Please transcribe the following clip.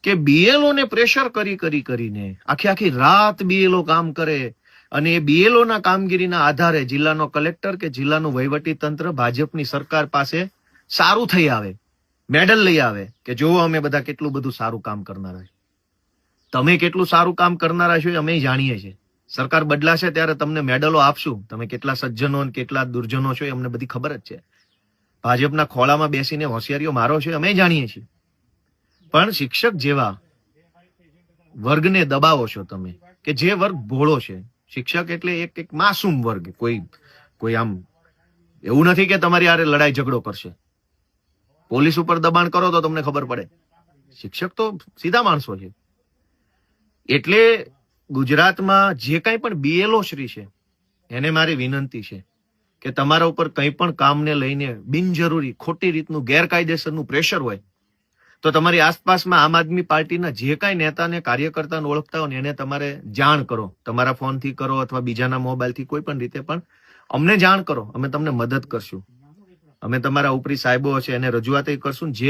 કે બીએલઓ ને પ્રેશર કરીને આખી રાત બીએલઓ કામ કરે અને એ બીએલઓ ના કામગીરીના આધારે જિલ્લાનો કલેક્ટર કે જિલ્લાનું વહીવટી તંત્ર ભાજપની સરકાર પાસે સારું થઈ આવે, મેડલ લઈ આવે કે જો અમે બધા કેટલું બધું સારું કામ કરનારા છે. તમે કેટલું સારું કામ કરનારા છો એ અમે જાણીએ છીએ. સરકાર બદલાશે ત્યારે તમને મેડલો આપશું. તમે કેટલા સજ્જનો અને કેટલા દુર્જનો છો એ અમને બધી ખબર જ છે. ભાજપના ખોળામાં બેસીને હોશિયારીઓ મારો છો અમે જાણીએ છીએ. પણ શિક્ષક જેવા વર્ગને દબાવો છો તમે કે જે વર્ગ ભોળો છે. શિક્ષક એટલે એક માસૂમ વર્ગ. કોઈ આમ એવું નથી કે તમારી આરે લડાઈ ઝઘડો કરશે. પોલીસ ઉપર દબાણ કરો તો તમને ખબર પડે. શિક્ષક તો સીધા માણસો છે. એટલે ગુજરાતમાં જે કાંઈ પણ બીએલઓ શ્રી છે એને મારી વિનંતી છે કે તમારા ઉપર કંઈ પણ કામને લઈને બિનજરૂરી ખોટી રીતનું ગેરકાયદેસરનું પ્રેશર હોય તો તમારી આસપાસમાં આમ આદમી પાર્ટીના જે કાંઈ નેતાને કાર્યકર્તાને ઓળખતા હોય ને એને તમારે જાણ કરો. તમારા ફોનથી કરો અથવા બીજાના મોબાઈલથી કોઈ પણ રીતે પણ અમને જાણ કરો. અમે તમને મદદ કરશું. અમે તમારા ઉપરી સાહેબો હશે એને રજૂઆત કરશું. જે